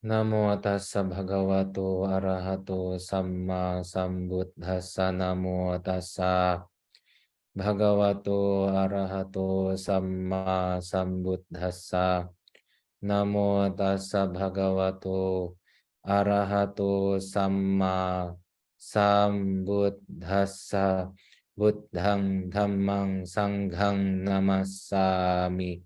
Namo tassa bhagavato arahato samma sambuddhassa. Namo tassa bhagavato arahato samma sambuddhassa. Namo tassa bhagavato arahato samma sambuddhassa. Buddhang dhammang sanghang namassami.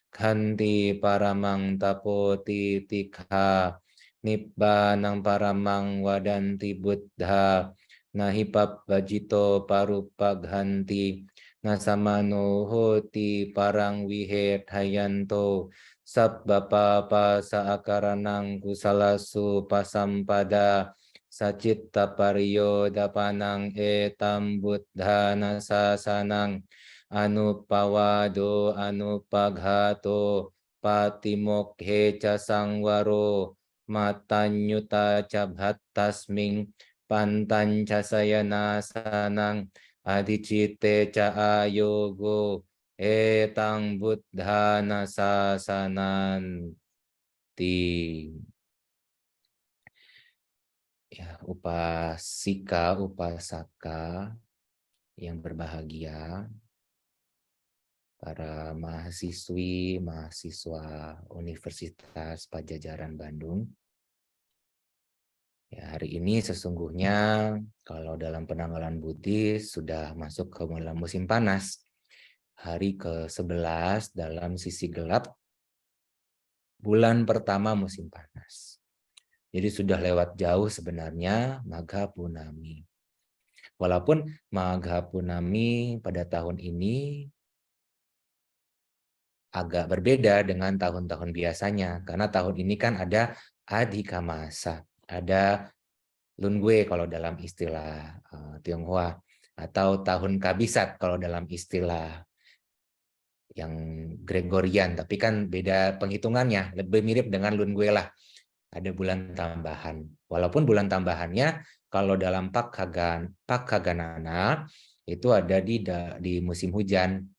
Khanti paramang tapoti tikha. Nibbanang paramang wadanti buddha. Nahi pabbajito parupaghanti. Nasamano hoti parang vihethayanto. Sabba papa saakaranang kusalasu pasampada. Sacitta pariyodapanang etam buddhana sasanang. Anupawado anupaghato patimokhe ca sangwaro. Matanyuta ca bhattasming pantanca sayana sanang. Adicite ca ayogo etang buddhana sasananti. Ya, upasika, upasaka yang berbahagia, para mahasiswi, mahasiswa Universitas Padjadjaran Bandung. Ya, hari ini sesungguhnya kalau dalam penanggalan Buddhis sudah masuk ke musim panas. Hari ke-11 dalam sisi gelap bulan pertama musim panas. Jadi sudah lewat jauh sebenarnya Magha Punami. Walaupun Magha Punami pada tahun ini agak berbeda dengan tahun-tahun biasanya. Karena tahun ini kan ada Adhika Masa, ada Lungwe kalau dalam istilah Tionghoa, atau tahun Kabisat kalau dalam istilah yang Gregorian, tapi kan beda penghitungannya, lebih mirip dengan Lungwe lah. Ada bulan tambahan. Walaupun bulan tambahannya kalau dalam Pakhaganana itu ada di musim hujan.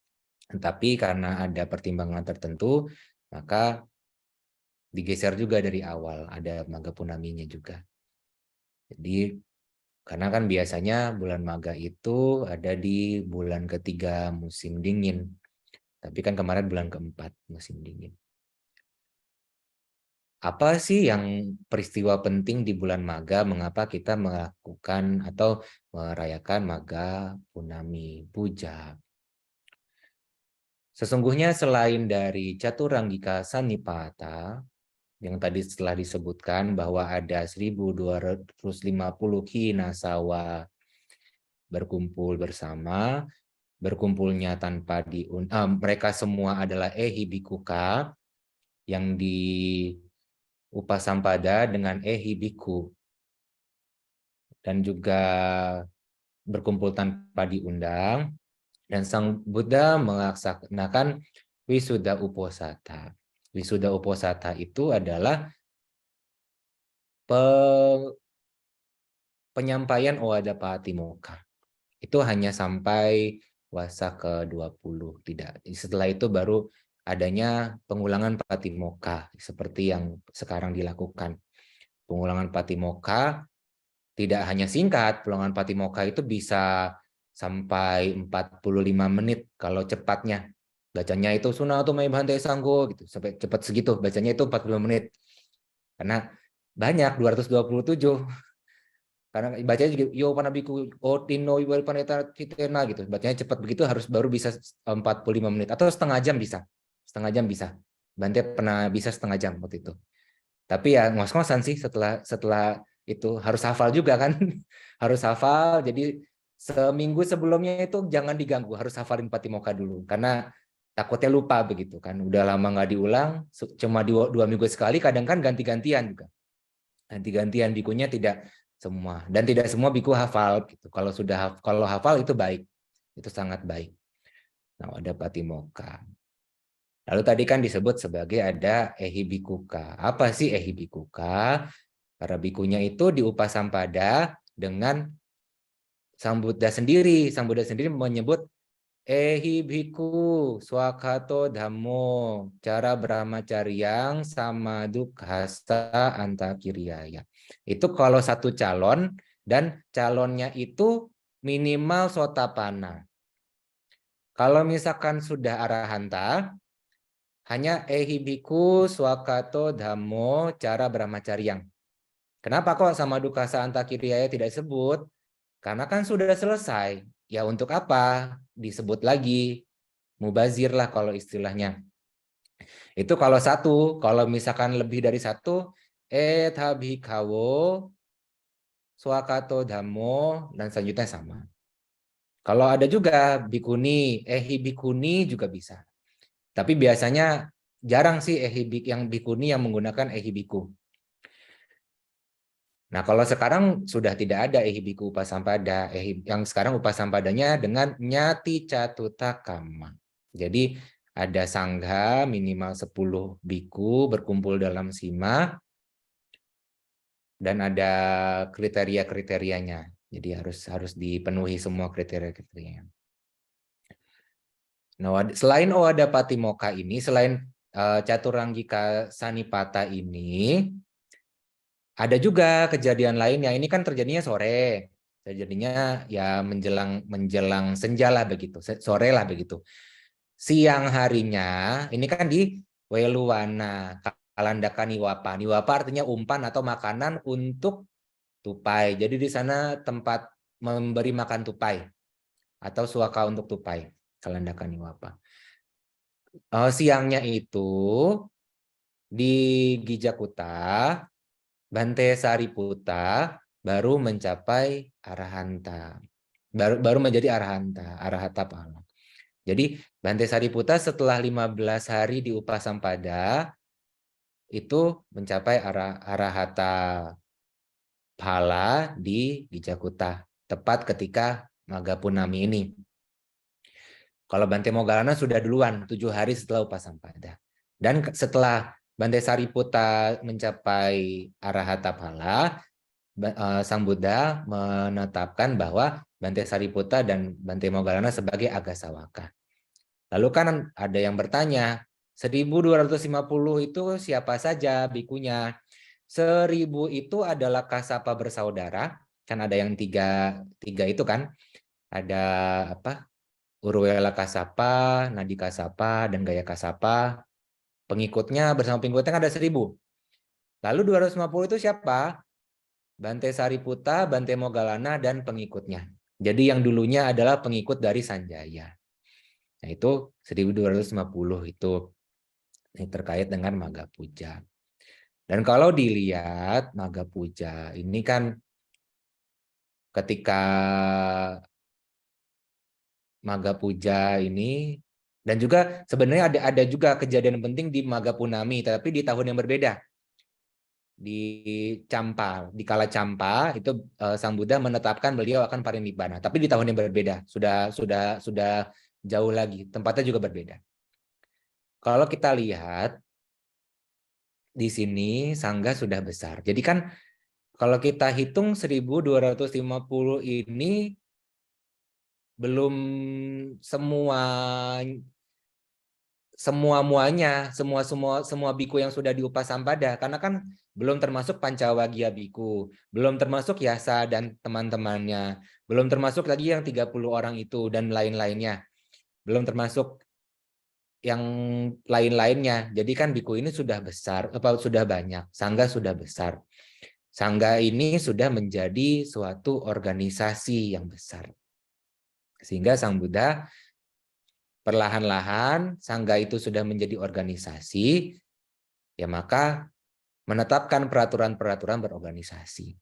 Tapi karena ada pertimbangan tertentu, maka digeser juga dari awal, ada Magha Punaminya juga. Jadi karena kan biasanya bulan Magha itu ada di bulan ketiga musim dingin. Tapi kan kemarin bulan keempat musim dingin. Apa sih yang peristiwa penting di bulan Magha, mengapa kita melakukan atau merayakan Magha Punami Puja? Sesungguhnya selain dari Caturanggika Sanipata, yang tadi setelah disebutkan bahwa ada 1250 kinasawa berkumpul bersama, berkumpulnya tanpa mereka semua adalah ehibikuka yang di Upasampada dengan ehibiku, dan juga berkumpul tanpa diundang, dan Sang Buddha melaksanakan Wisuda Uposatha. Wisuda Uposatha itu adalah penyampaian Owada Patimokkha. Itu hanya sampai Wasa ke-20. Tidak. Setelah itu baru adanya pengulangan Patimokkha seperti yang sekarang dilakukan. Pengulangan Patimokkha tidak hanya singkat, pengulangan Patimokkha itu bisa sampai 45 menit kalau cepatnya. Bacanya itu Sunato Mai Bhante Sanggo gitu, sampai cepat segitu. Bacanya itu 45 menit. Karena banyak 227. Karena bacanya juga yo panabiku otino iwal paneta citena gitu. Bacanya cepat begitu harus baru bisa 45 menit atau setengah jam bisa. Setengah jam bisa. Bante pernah bisa setengah jam waktu itu. Tapi ya ngos-ngosan sih setelah itu harus hafal juga kan. Harus hafal, jadi seminggu sebelumnya itu jangan diganggu, harus hafalin Patimokkha dulu karena takutnya lupa begitu kan. Udah lama nggak diulang, cuma 2 minggu sekali, kadang kan ganti-gantian juga. Ganti-gantian bikunya tidak semua, dan tidak semua biku hafal gitu. Kalau hafal itu baik. Itu sangat baik. Nah, ada Patimokkha. Lalu tadi kan disebut sebagai ada ehibikuka. Apa sih ehibikuka? Para bikunya itu diupasampada dengan Sang Buddha sendiri. Sang Buddha sendiri menyebut Ehi bhikkhu swakato dhammo, cara brahmacaryang samadhu khasa antakiriaya. Itu kalau satu calon dan calonnya itu minimal sotapana. Kalau misalkan sudah arahanta, hanya ehi bhikkhu swakato dhammo cara brahmacaryang. Kenapa kok samadhu khasa antakiriaya tidak disebut? Karena kan sudah selesai. Ya untuk apa disebut lagi? Mubazir lah kalau istilahnya. Itu kalau satu. Kalau misalkan lebih dari satu, ethabhikawo, swakato dhammo, dan selanjutnya sama. Kalau ada juga bikuni, ehi bikuni juga bisa. Tapi biasanya jarang sih yang bikuni yang menggunakan ehi biku. Nah, kalau sekarang sudah tidak ada ehibiku upasampada, yang sekarang upasampadanya dengan nyati catuta kama. Jadi ada sangha minimal 10 biku berkumpul dalam sima dan ada kriteria-kriterianya. Jadi harus dipenuhi semua kriteria-kriterianya. Nah, selain Owada Patimokkha ini, selain Caturanggika Sanipata ini, ada juga kejadian lainnya. Ini kan terjadinya sore. Terjadinya ya menjelang senja lah begitu, sore lah begitu. Siang harinya, ini kan di Weluwana, Kalandaka Niwapa. Niwapa artinya umpan atau makanan untuk tupai. Jadi di sana tempat memberi makan tupai atau suaka untuk tupai, Kalandaka Niwapa. Siangnya itu di Gijakuta, Bante Sariputta baru mencapai arahanta. Baru menjadi arahanta, arahata pala. Jadi Bante Sariputta setelah 15 hari di Upasampada itu mencapai arahata pala di Gijakuta, tepat ketika Maga Punami ini. Kalau Bante Moggallana sudah duluan, 7 hari setelah Upasampada. Dan setelah Bante Sariputta mencapai arahata pala, Sang Buddha menetapkan bahwa Bante Sariputta dan Bante Moggallana sebagai Agasawaka. Lalu kan ada yang bertanya, 1250 itu siapa saja bikunya? 1000 itu adalah Kasapa bersaudara, kan ada yang tiga itu kan, ada apa? Urwela Kasapa, Nadi Kasapa, dan Gaya Kasapa. Pengikutnya bersama pengikutnya kan ada 1000. Lalu 250 itu siapa? Bante Sariputta, Bante Moggallana, dan pengikutnya. Jadi yang dulunya adalah pengikut dari Sanjaya. Nah itu 1250 itu. Ini terkait dengan Maga Puja. Dan kalau dilihat Maga Puja ini kan ketika Maga Puja ini, dan juga sebenarnya ada juga kejadian penting di Maga Punami, tapi di tahun yang berbeda. Di Campa, di Kala Campa itu Sang Buddha menetapkan beliau akan parinibbana, tapi di tahun yang berbeda, sudah jauh lagi, tempatnya juga berbeda. Kalau kita lihat di sini sangga sudah besar. Jadi kan kalau kita hitung 1250 ini belum semua biku yang sudah diupasampada, karena kan belum termasuk Pancawagya biku, belum termasuk Yasa dan teman-temannya, belum termasuk lagi yang 30 orang itu dan lain-lainnya, belum termasuk yang lain-lainnya. Jadi kan biku ini sudah besar, sudah banyak, sangga sudah besar. Sangga ini sudah menjadi suatu organisasi yang besar. Sehingga Sang Buddha perlahan-lahan sangga itu sudah menjadi organisasi, ya maka menetapkan peraturan-peraturan berorganisasi.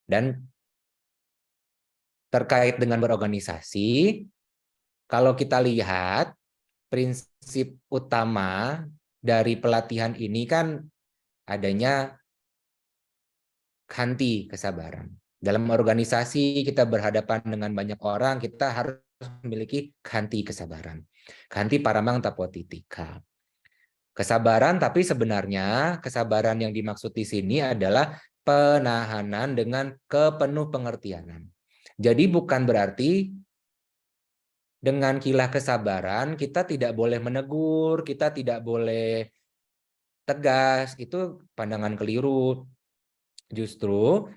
Dan terkait dengan berorganisasi, kalau kita lihat prinsip utama dari pelatihan ini kan adanya khanti, kesabaran. Dalam organisasi kita berhadapan dengan banyak orang, kita harus memiliki khanti, kesabaran. Khanti paramang tapotitika. Kesabaran, tapi sebenarnya kesabaran yang dimaksud di sini adalah penahanan dengan kepenuh pengertianan. Jadi bukan berarti dengan kilah kesabaran kita tidak boleh menegur, kita tidak boleh tegas. Itu pandangan keliru. Justru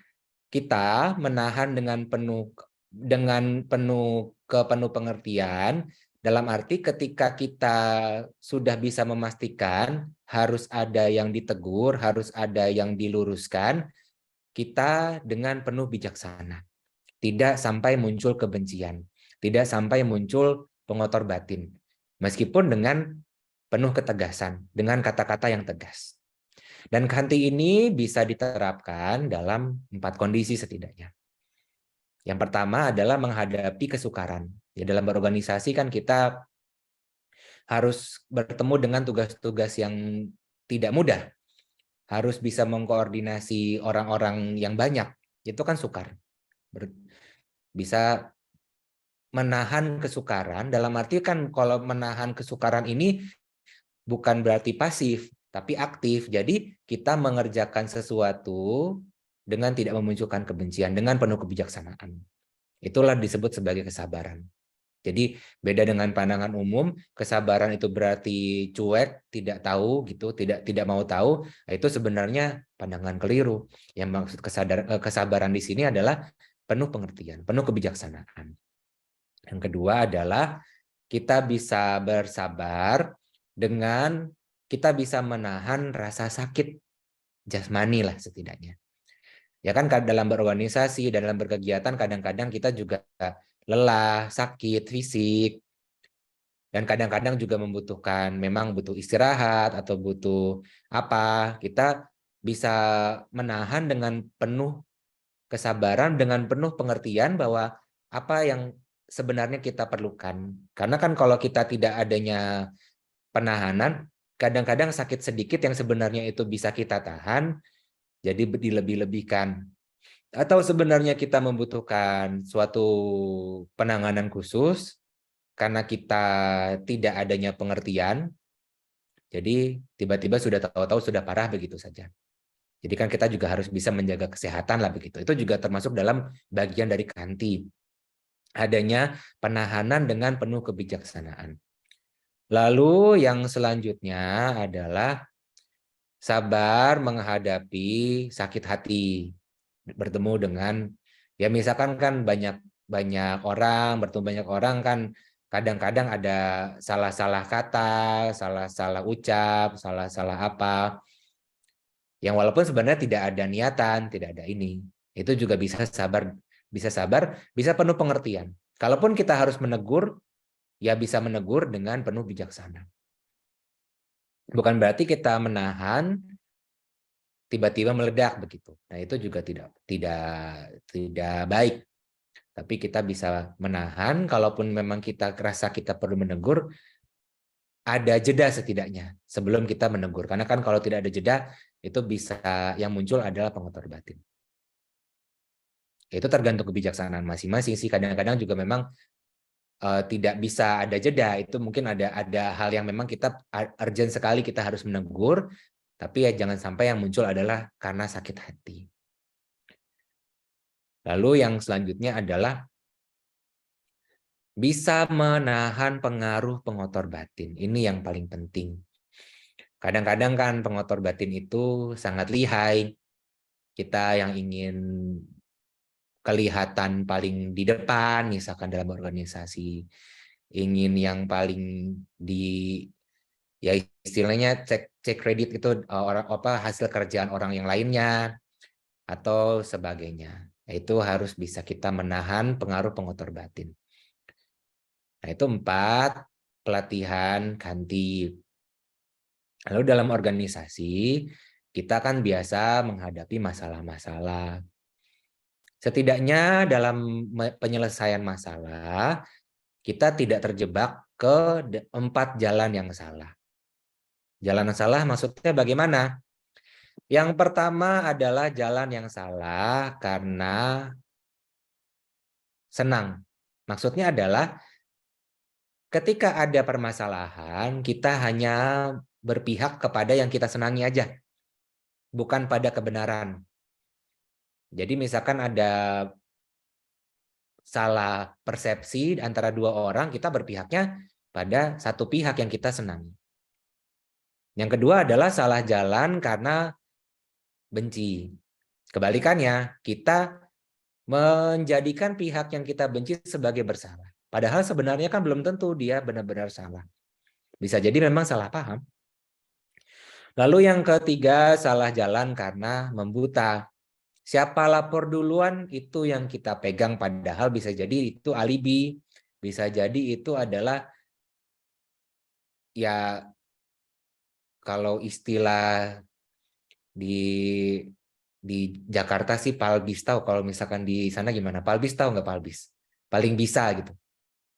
kita menahan dengan penuh pengertian, dalam arti ketika kita sudah bisa memastikan harus ada yang ditegur, harus ada yang diluruskan, kita dengan penuh bijaksana. Tidak sampai muncul kebencian, tidak sampai muncul pengotor batin. Meskipun dengan penuh ketegasan, dengan kata-kata yang tegas. Dan kanti ini bisa diterapkan dalam 4 kondisi setidaknya. Yang pertama adalah menghadapi kesukaran. Ya, dalam berorganisasi kan kita harus bertemu dengan tugas-tugas yang tidak mudah. Harus bisa mengkoordinasi orang-orang yang banyak. Itu kan sukar. Bisa menahan kesukaran, dalam arti kan kalau menahan kesukaran ini bukan berarti pasif, tapi aktif. Jadi kita mengerjakan sesuatu dengan tidak memunculkan kebencian, dengan penuh kebijaksanaan. Itulah disebut sebagai kesabaran. Jadi beda dengan pandangan umum, kesabaran itu berarti cuek, tidak tahu gitu, tidak mau tahu. Itu sebenarnya pandangan keliru. Yang maksud kesabaran di sini adalah penuh pengertian, penuh kebijaksanaan. Yang kedua adalah kita bisa bersabar dengan kita bisa menahan rasa sakit jasmani lah setidaknya. Ya kan dalam berorganisasi dan dalam berkegiatan kadang-kadang kita juga lelah, sakit fisik, dan kadang-kadang juga membutuhkan, memang butuh istirahat atau butuh apa, kita bisa menahan dengan penuh kesabaran, dengan penuh pengertian bahwa apa yang sebenarnya kita perlukan. Karena kan kalau kita tidak adanya penahanan, kadang-kadang sakit sedikit yang sebenarnya itu bisa kita tahan, jadi dilebih-lebihkan. Atau sebenarnya kita membutuhkan suatu penanganan khusus, karena kita tidak adanya pengertian, jadi tiba-tiba sudah tahu-tahu sudah parah begitu saja. Jadi kan kita juga harus bisa menjaga kesehatan lah begitu. Itu juga termasuk dalam bagian dari kanti. Adanya penahanan dengan penuh kebijaksanaan. Lalu yang selanjutnya adalah sabar menghadapi sakit hati. Bertemu dengan, ya misalkan kan banyak orang, bertemu banyak orang kan kadang-kadang ada salah-salah kata, salah-salah ucap, salah-salah apa. Yang walaupun sebenarnya tidak ada niatan, tidak ada ini. Itu juga bisa sabar, bisa penuh pengertian. Kalaupun kita harus menegur, ya bisa menegur dengan penuh bijaksana. Bukan berarti kita menahan tiba-tiba meledak begitu. Nah, itu juga tidak baik. Tapi kita bisa menahan, kalaupun memang kita rasa kita perlu menegur, ada jeda setidaknya sebelum kita menegur. Karena kan kalau tidak ada jeda, itu bisa yang muncul adalah pengotor batin. Itu tergantung kebijaksanaan masing-masing sih. Kadang-kadang juga memang tidak bisa ada jeda. Itu mungkin ada hal yang memang kita urgent sekali kita harus menegur, tapi ya jangan sampai yang muncul adalah karena sakit hati. Lalu yang selanjutnya adalah bisa menahan pengaruh pengotor batin. Ini yang paling penting. Kadang-kadang kan pengotor batin itu sangat lihai. Kita yang ingin kelihatan paling di depan, misalkan dalam organisasi, ingin yang paling ya istilahnya cek kredit itu orang hasil kerjaan orang yang lainnya atau sebagainya. Itu harus bisa kita menahan pengaruh pengotor batin. Nah, itu 4 pelatihan kanti. Lalu dalam organisasi, kita kan biasa menghadapi masalah-masalah. Setidaknya dalam penyelesaian masalah, kita tidak terjebak ke 4 jalan yang salah. Jalan yang salah maksudnya bagaimana? Yang pertama adalah jalan yang salah karena senang. Maksudnya adalah ketika ada permasalahan, kita hanya berpihak kepada yang kita senangi aja, bukan pada kebenaran. Jadi misalkan ada salah persepsi antara dua orang, kita berpihaknya pada satu pihak yang kita senangi. Yang kedua adalah salah jalan karena benci. Kebalikannya, kita menjadikan pihak yang kita benci sebagai bersalah. Padahal sebenarnya kan belum tentu dia benar-benar salah. Bisa jadi memang salah paham. Lalu yang ketiga, salah jalan karena membuta. Siapa lapor duluan itu yang kita pegang, padahal bisa jadi itu alibi. Bisa jadi itu adalah, ya kalau istilah di Jakarta sih palbis, tahu kalau misalkan di sana gimana? Palbis tahu nggak palbis? Paling bisa gitu.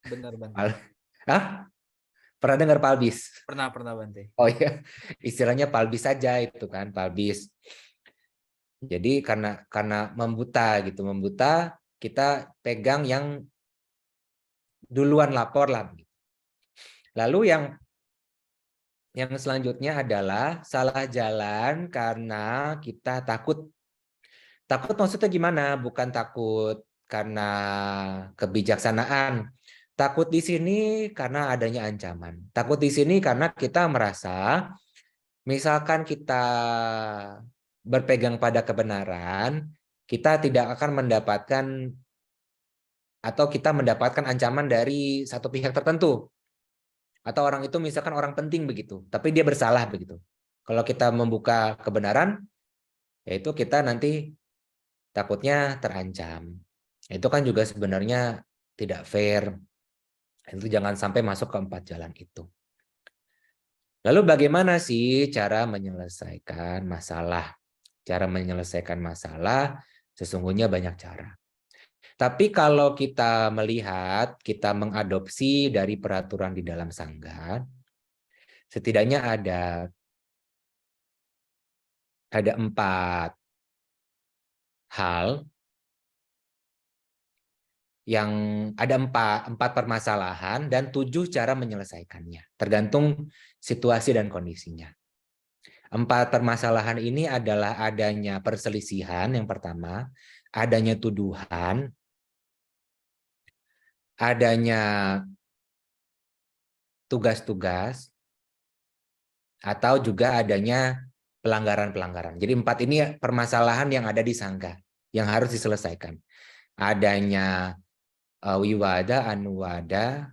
Benar, Bante. Hah? Pernah dengar palbis? Pernah Bante. Oh iya, istilahnya palbis saja itu kan, palbis. Jadi karena membuta gitu, membuta kita pegang yang duluan lapor lah. Lalu yang selanjutnya adalah salah jalan karena kita takut. Takut maksudnya gimana? Bukan takut karena kebijaksanaan. Takut di sini karena adanya ancaman. Takut di sini karena kita merasa, misalkan kita berpegang pada kebenaran, kita tidak akan mendapatkan atau kita mendapatkan ancaman dari satu pihak tertentu. Atau orang itu misalkan orang penting begitu, tapi dia bersalah begitu. Kalau kita membuka kebenaran, yaitu kita nanti takutnya terancam. Itu kan juga sebenarnya tidak fair. Itu jangan sampai masuk ke 4 jalan itu. Lalu bagaimana sih cara menyelesaikan masalah? Cara menyelesaikan masalah sesungguhnya banyak cara. Tapi kalau kita melihat, kita mengadopsi dari peraturan di dalam sangga, setidaknya ada 4 hal yang ada 4 permasalahan dan 7 cara menyelesaikannya, tergantung situasi dan kondisinya. 4 permasalahan ini adalah adanya perselisihan yang pertama, adanya tuduhan, adanya tugas-tugas, atau juga adanya pelanggaran-pelanggaran. Jadi 4 ini permasalahan yang ada di sangga yang harus diselesaikan. Adanya wiwada, anuwada,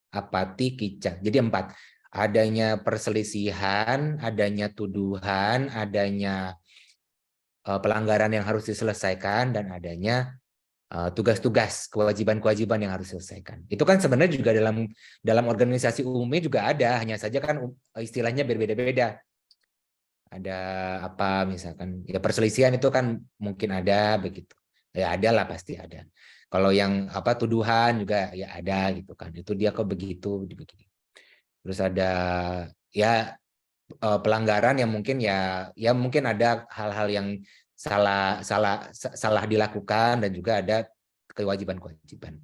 apati, kica. Jadi 4. Adanya perselisihan, adanya tuduhan, adanya pelanggaran yang harus diselesaikan, dan adanya tugas-tugas, kewajiban-kewajiban yang harus diselesaikan. Itu kan sebenarnya juga dalam organisasi umumnya juga ada, hanya saja kan istilahnya berbeda-beda. Ada apa misalkan ya perselisihan itu kan mungkin ada begitu. Ya ada lah, pasti ada. Kalau yang apa tuduhan juga ya ada gitu kan. Itu dia kok begitu begini. Terus ada ya pelanggaran yang mungkin ya mungkin ada hal-hal yang salah dilakukan, dan juga ada kewajiban-kewajiban.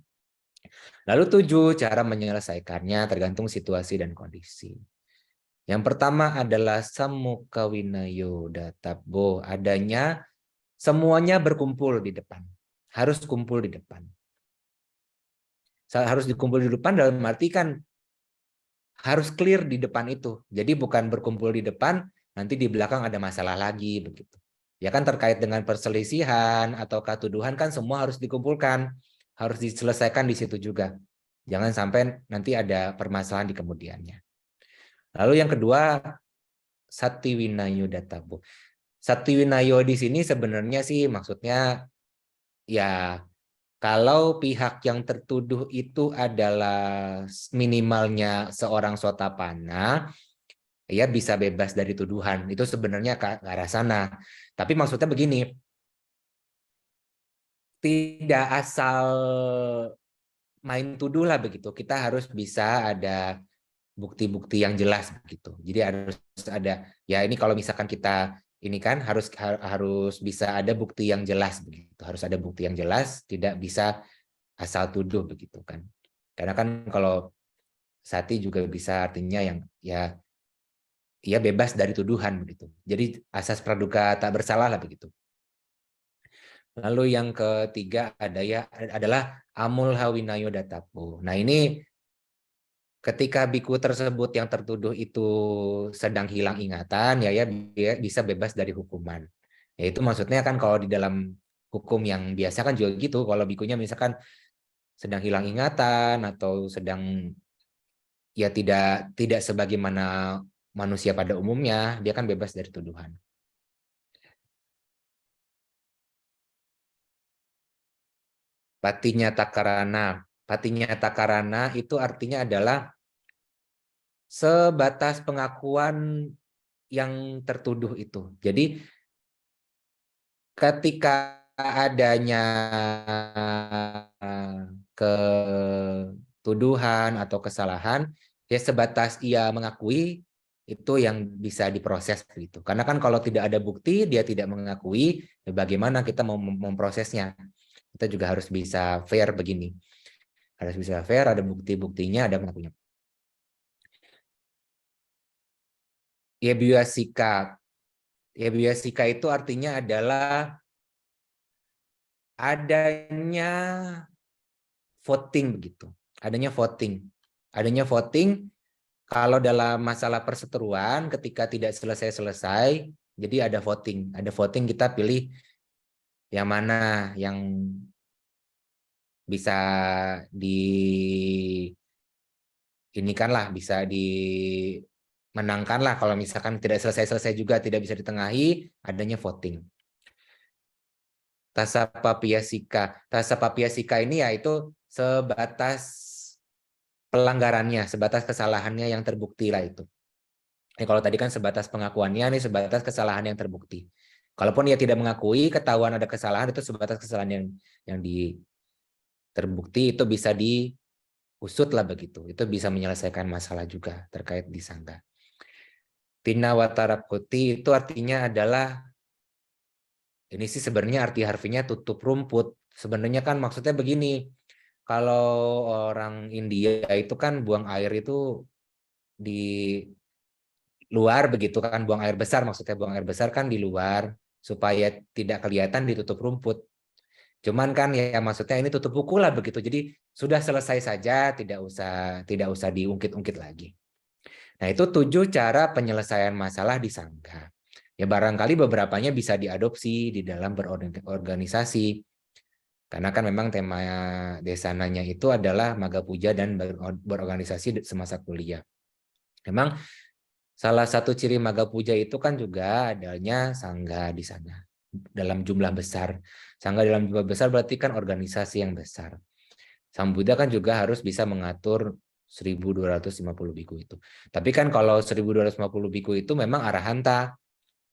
Lalu 7 cara menyelesaikannya tergantung situasi dan kondisi. Yang pertama adalah samuka winayo databbo, adanya semuanya berkumpul di depan. Harus kumpul di depan. Harus dikumpul di depan dalam arti kan harus clear di depan itu. Jadi bukan berkumpul di depan, nanti di belakang ada masalah lagi begitu. Ya kan terkait dengan perselisihan atau tuduhan kan semua harus dikumpulkan, harus diselesaikan di situ juga. Jangan sampai nanti ada permasalahan di kemudiannya. Lalu yang kedua, Satiwinayo Databu. Satiwinayo di sini sebenarnya sih maksudnya ya kalau pihak yang tertuduh itu adalah minimalnya seorang sotapana, ya bisa bebas dari tuduhan. Itu sebenarnya ke arah sana. Tapi maksudnya begini, tidak asal main tuduh lah begitu. Kita harus bisa ada bukti-bukti yang jelas begitu. Jadi harus ada ya ini kalau misalkan kita ini kan harus bisa ada bukti yang jelas begitu. Harus ada bukti yang jelas, tidak bisa asal tuduh begitu kan. Karena kan kalau sati juga bisa artinya yang ya bebas dari tuduhan begitu. Jadi asas praduga tak bersalah lah begitu. Lalu yang ketiga adalah amul hawinayo datapo. Nah ini ketika biku tersebut yang tertuduh itu sedang hilang ingatan, ya dia bisa bebas dari hukuman. Ya itu maksudnya kan kalau di dalam hukum yang biasa kan juga gitu, kalau bikunya misalkan sedang hilang ingatan atau sedang ya tidak sebagaimana manusia pada umumnya, dia kan bebas dari tuduhan. Patinya takarana. Patinya takarana itu artinya adalah sebatas pengakuan yang tertuduh itu. Jadi ketika adanya ketuduhan atau kesalahan, ya sebatas ia mengakui itu yang bisa diproses gitu. Karena kan kalau tidak ada bukti, dia tidak mengakui, ya bagaimana kita mau memprosesnya? Kita juga harus bisa fair begini. Harus bisa fair, ada bukti-buktinya, ada pengakunya. Yebiasika. Yebiasika itu artinya adalah adanya voting begitu. Adanya voting. Adanya voting kalau dalam masalah perseteruan ketika tidak selesai-selesai, jadi ada voting. Ada voting, kita pilih yang mana yang bisa bisa dimenangkan lah. Kalau misalkan tidak selesai-selesai juga, tidak bisa ditengahi, adanya voting. Tasapapiyasika ini yaitu sebatas pelanggarannya, sebatas kesalahannya yang terbukti lah itu. Kalau tadi kan sebatas pengakuannya, ini sebatas kesalahan yang terbukti. Kalaupun dia tidak mengakui, ketahuan ada kesalahan, itu sebatas kesalahan yang terbukti, itu bisa diusut lah begitu. Itu bisa menyelesaikan masalah juga terkait disangka. Tina wataraputi itu artinya adalah, ini sih sebenarnya arti harfinya tutup rumput. Sebenarnya kan maksudnya begini, kalau orang India itu kan buang air itu di luar begitu kan, buang air besar, maksudnya buang air besar kan di luar supaya tidak kelihatan ditutup rumput. Cuman kan ya maksudnya ini tutup buku lah begitu. Jadi sudah selesai saja, tidak usah diungkit-ungkit lagi. Nah, itu 7 cara penyelesaian masalah di sangga. Ya barangkali beberapanya bisa diadopsi di dalam berorganisasi. Karena kan memang tema desananya itu adalah Maga Puja dan berorganisasi semasa kuliah. Memang salah satu ciri Maga Puja itu kan juga adanya sangga di sana dalam jumlah besar. Sangga dalam jumlah besar berarti kan organisasi yang besar. Sang Buddha kan juga harus bisa mengatur 1.250 biku itu. Tapi kan kalau 1.250 biku itu memang arahanta.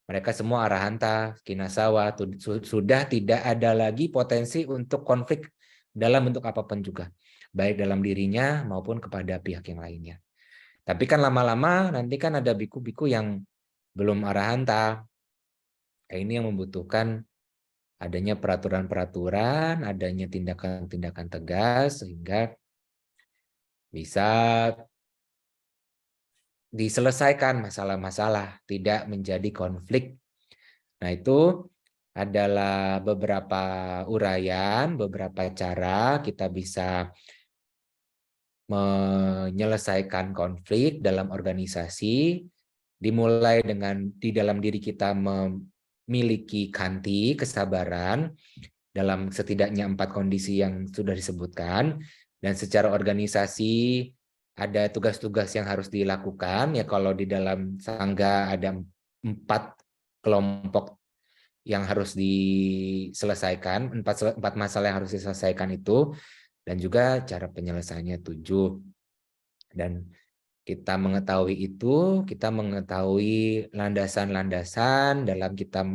Mereka semua arahanta, kinasawa, sudah tidak ada lagi potensi untuk konflik dalam bentuk apapun juga. Baik dalam dirinya maupun kepada pihak yang lainnya. Tapi kan lama-lama nanti kan ada biku-biku yang belum arahanta. Ini yang membutuhkan adanya peraturan-peraturan, adanya tindakan-tindakan tegas, sehingga bisa diselesaikan masalah-masalah, tidak menjadi konflik. Nah, itu adalah beberapa uraian, beberapa cara kita bisa menyelesaikan konflik dalam organisasi, dimulai dengan di dalam diri kita memiliki kanti, kesabaran, dalam setidaknya 4 kondisi yang sudah disebutkan, dan secara organisasi ada tugas-tugas yang harus dilakukan. Ya kalau di dalam sangga ada 4 kelompok yang harus diselesaikan, 4 masalah yang harus diselesaikan itu, dan juga cara penyelesaiannya 7. Dan kita mengetahui itu, kita mengetahui landasan-landasan dalam kita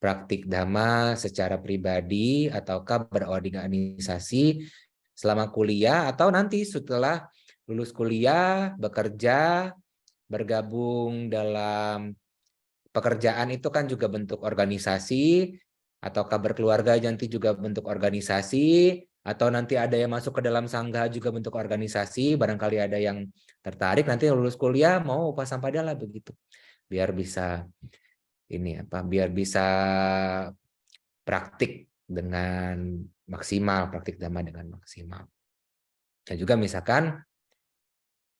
praktik dhamma secara pribadi ataukah berorganisasi selama kuliah atau nanti setelah lulus kuliah, bekerja, bergabung dalam pekerjaan itu kan juga bentuk organisasi, ataukah berkeluarga nanti juga bentuk organisasi, atau nanti ada yang masuk ke dalam sangga juga bentuk organisasi, barangkali ada yang tertarik nanti lulus kuliah mau upasampada begitu. Biar bisa biar bisa praktik dengan maksimal, praktik dhamma dengan maksimal. Dan juga misalkan,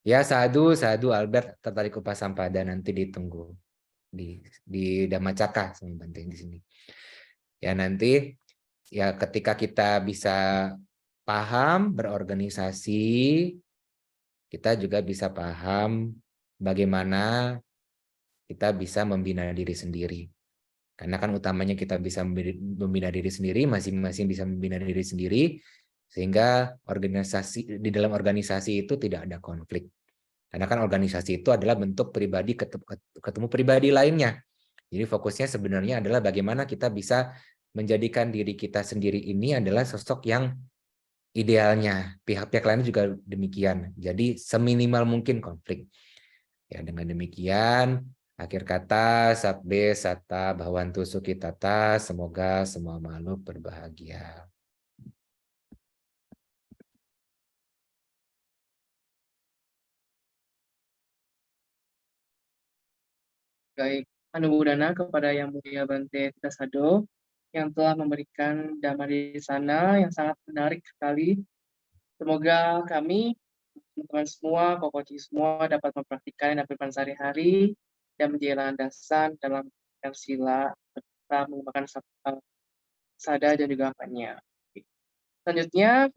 ya sadhu Albert tertarik upasampada, nanti ditunggu di Dhammacakka sama Bante di sini. Ya nanti ya ketika kita bisa paham berorganisasi, kita juga bisa paham bagaimana kita bisa membina diri sendiri. Karena kan utamanya kita bisa membina diri sendiri, masing-masing bisa membina diri sendiri, sehingga di dalam organisasi itu tidak ada konflik. Karena kan organisasi itu adalah bentuk pribadi ketemu pribadi lainnya. Jadi fokusnya sebenarnya adalah bagaimana kita bisa menjadikan diri kita sendiri ini adalah sosok yang idealnya. Pihak-pihak lain juga demikian. Jadi seminimal mungkin konflik. Ya, dengan demikian, akhir kata, Sabbe Satta Bhavantu Sukhitata, semoga semua makhluk berbahagia. Baik, Anumodana kepada Yang Mulia Bante Dasado yang telah memberikan dhamma di sana yang sangat menarik sekali. Semoga kami, teman-teman semua, kokoci semua dapat mempraktikkan dan berperan sehari-hari dan menjadi landasan dalam sila serta mengembangkan sada dan juga apanya. Selanjutnya,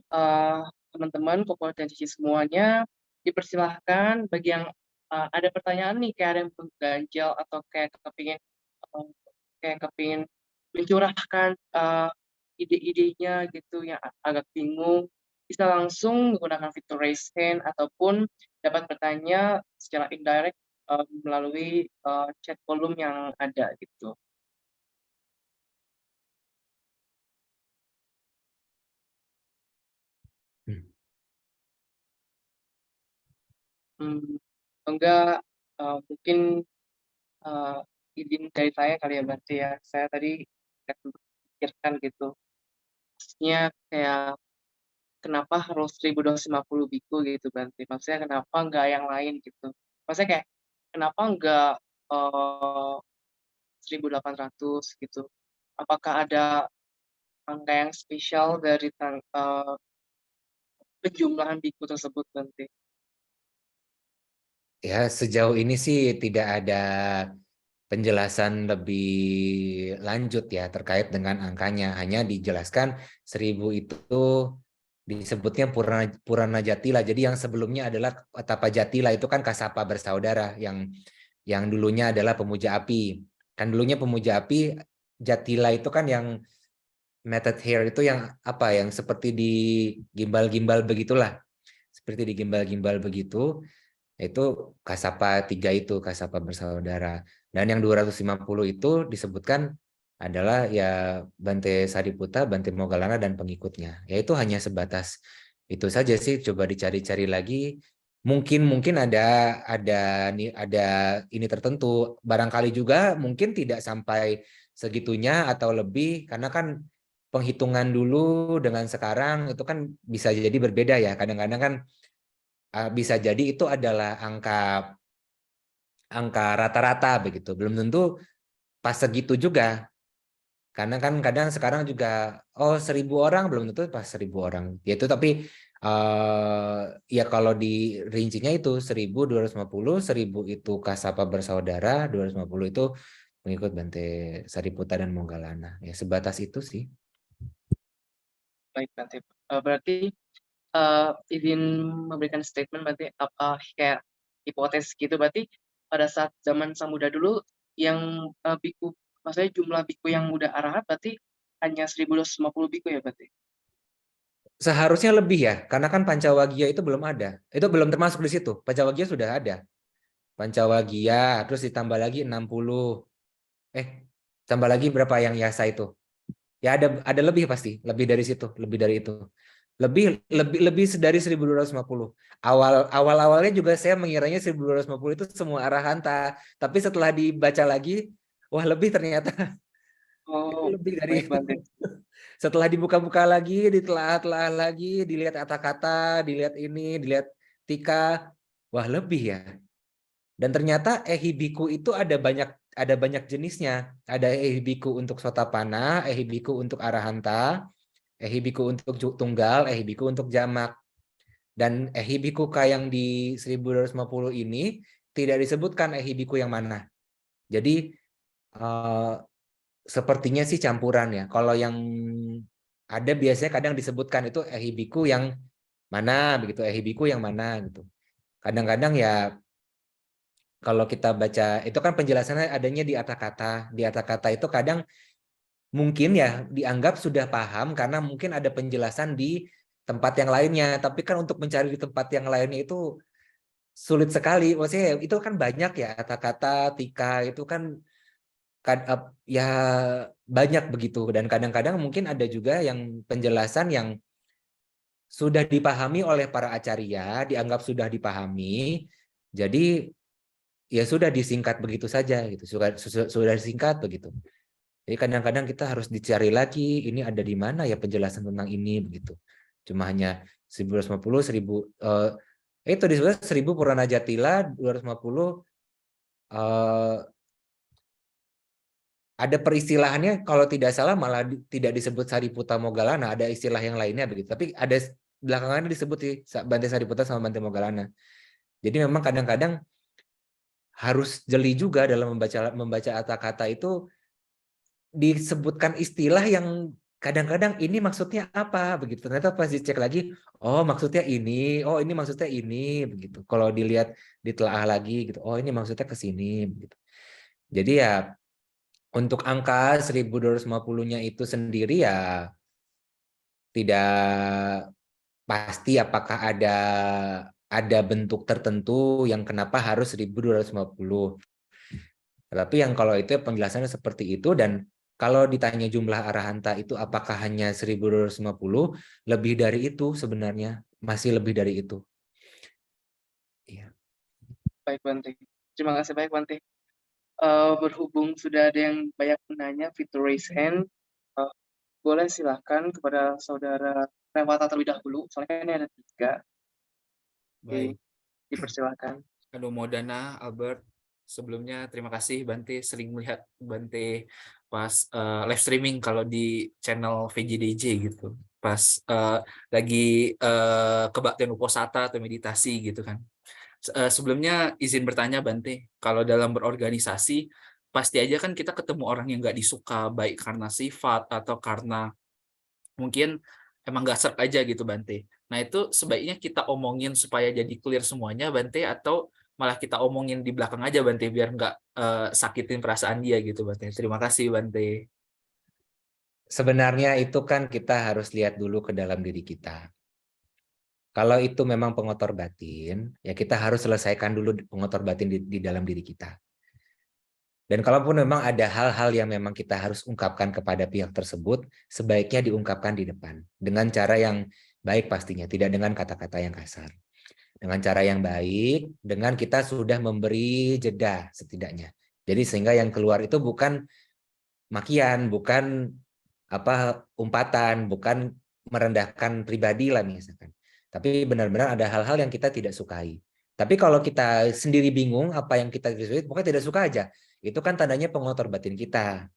teman-teman, kokoci dan cici semuanya, dipersilahkan bagi yang ada pertanyaan nih, kayak ada yang mengganjal atau kayak kepingin mencurahkan ide-idenya gitu yang agak bingung, bisa langsung menggunakan fitur raise hand ataupun dapat bertanya secara indirect melalui chat kolom yang ada gitu. Enggak, mungkin izin dari saya kali ya Bante ya. Saya tadi pikirkan gitu. Maksudnya kayak kenapa harus 1250 biku gitu Bante. Maksudnya kenapa enggak yang lain gitu. Maksudnya kayak kenapa enggak 1800 gitu. Apakah ada angka yang spesial dari penjumlahan biku tersebut Bante? Ya, sejauh ini sih tidak ada penjelasan lebih lanjut ya terkait dengan angkanya. Hanya dijelaskan 1000 itu disebutnya Purana Jatila. Jadi yang sebelumnya adalah Tapa Jatila, itu kan Kasapa bersaudara yang dulunya adalah pemuja api. Kan dulunya pemuja api, Jatila itu kan yang matted hair itu yang apa, yang seperti di gimbal-gimbal begitulah. Seperti di gimbal-gimbal begitu. Itu Kasapa 3 itu, Kasapa bersaudara. Dan yang 250 itu disebutkan adalah ya Bante Sariputta, Bante Moggallana dan pengikutnya. Ya itu hanya sebatas itu saja sih, coba dicari-cari lagi. Mungkin ada ini tertentu. Barangkali juga mungkin tidak sampai segitunya atau lebih, karena kan penghitungan dulu dengan sekarang itu kan bisa jadi berbeda ya. Kadang-kadang kan bisa jadi itu adalah angka rata-rata begitu. Belum tentu pas segitu juga. Karena kan kadang sekarang juga 1000 orang belum tentu pas 1000 orang. Yaitu tapi ya kalau di rincinya itu 1250, 1000 itu Kasapa bersaudara, 250 itu mengikut Bante Sariputta dan Moggallana. Ya sebatas itu sih. Baik Bante. Berarti izin memberikan statement berarti kayak hipotesis gitu, berarti pada saat zaman Samudra dulu yang biku, maksudnya jumlah biku yang udah arahat berarti hanya 1250 biku ya berarti? Seharusnya lebih ya, karena kan Pancawagya itu belum ada. Itu belum termasuk di situ. Pancawagya sudah ada. Pancawagya, terus ditambah lagi 60. Tambah lagi berapa yang Yasa itu? Ya ada lebih pasti, lebih dari situ, lebih dari itu. Lebih dari 1250. Awalnya juga saya mengiranya 1250 itu semua arahanta, tapi setelah dibaca lagi, wah lebih ternyata. Itu Oh, lebih dari baik itu. Bante. Setelah dibuka-buka lagi, ditelaah-telaah lagi, dilihat kata-kata, dilihat ini, dilihat tika, wah lebih ya. Dan ternyata ehibiku itu ada banyak jenisnya. Ada ehibiku untuk sotapana, ehibiku untuk arahanta, Ehibiku untuk tunggal, ehibiku untuk jamak. Dan ehibikuka yang di 1250 ini tidak disebutkan ehibiku yang mana. Jadi sepertinya sih campuran ya. Kalau yang ada biasanya kadang disebutkan itu ehibiku yang mana begitu, ehibiku yang mana gitu. Kadang-kadang ya kalau kita baca itu kan penjelasannya adanya di atas kata. Di atas kata itu kadang mungkin ya dianggap sudah paham karena mungkin ada penjelasan di tempat yang lainnya. Tapi kan untuk mencari di tempat yang lainnya itu sulit sekali. Maksudnya itu kan banyak ya kata-kata, tika itu kan ya banyak begitu. Dan kadang-kadang mungkin ada juga yang penjelasan yang sudah dipahami oleh para acarya, dianggap sudah dipahami. Jadi ya sudah disingkat begitu saja gitu. Sudah disingkat begitu. Jadi kadang-kadang kita harus dicari lagi ini ada di mana ya penjelasan tentang ini begitu. Cuma hanya 1250, 1000 itu disebut 1000 Purana Jatila, 250 ada peristilahannya kalau tidak salah malah tidak disebut Sariputta Moggallana, ada istilah yang lainnya begitu. Tapi ada belakangannya disebut di Bante Sariputta sama Bante Moggallana. Jadi memang kadang-kadang harus jeli juga dalam membaca kata-kata itu disebutkan istilah yang kadang-kadang ini maksudnya apa begitu. Ternyata pas dicek lagi, oh maksudnya ini, oh ini maksudnya ini begitu. Kalau dilihat ditelaah lagi gitu, oh ini maksudnya ke sini begitu. Jadi ya untuk angka 1250-nya itu sendiri ya tidak pasti apakah ada bentuk tertentu yang kenapa harus 1250. Tapi yang kalau itu penjelasannya seperti itu dan kalau ditanya jumlah arahanta itu apakah hanya 1250, lebih dari itu sebenarnya, masih lebih dari itu. Iya. Baik Bante. Terima kasih banyak Bante. Berhubung sudah ada yang banyak menanya, fit to raise hand, boleh silakan kepada saudara Rewata terlebih dahulu, soalnya ini ada 3. Baik. Dipersilakan. Aduh, Modana, Albert, sebelumnya terima kasih Bante, sering melihat Bante pas live streaming kalau di channel VJDJ gitu. Pas lagi kebaktian uposata atau meditasi gitu kan. Sebelumnya izin bertanya Bante, kalau dalam berorganisasi pasti aja kan kita ketemu orang yang nggak disuka, baik karena sifat atau karena mungkin emang nggak serk aja gitu Bante. Nah itu sebaiknya kita omongin supaya jadi clear semuanya Bante, atau malah kita omongin di belakang aja Bante biar nggak sakitin perasaan dia gitu Bante. Terima kasih Bante. Sebenarnya itu kan kita harus lihat dulu ke dalam diri kita. Kalau itu memang pengotor batin, ya kita harus selesaikan dulu pengotor batin di dalam diri kita. Dan kalaupun memang ada hal-hal yang memang kita harus ungkapkan kepada pihak tersebut, sebaiknya diungkapkan di depan. Dengan cara yang baik pastinya, tidak dengan kata-kata yang kasar. Dengan cara yang baik, dengan kita sudah memberi jeda setidaknya. Jadi sehingga yang keluar itu bukan makian, bukan umpatan, bukan merendahkan pribadi lah misalkan. Tapi benar-benar ada hal-hal yang kita tidak sukai. Tapi kalau kita sendiri bingung apa yang kita tidak sukai, pokoknya tidak suka aja. Itu kan tandanya pengotor batin kita.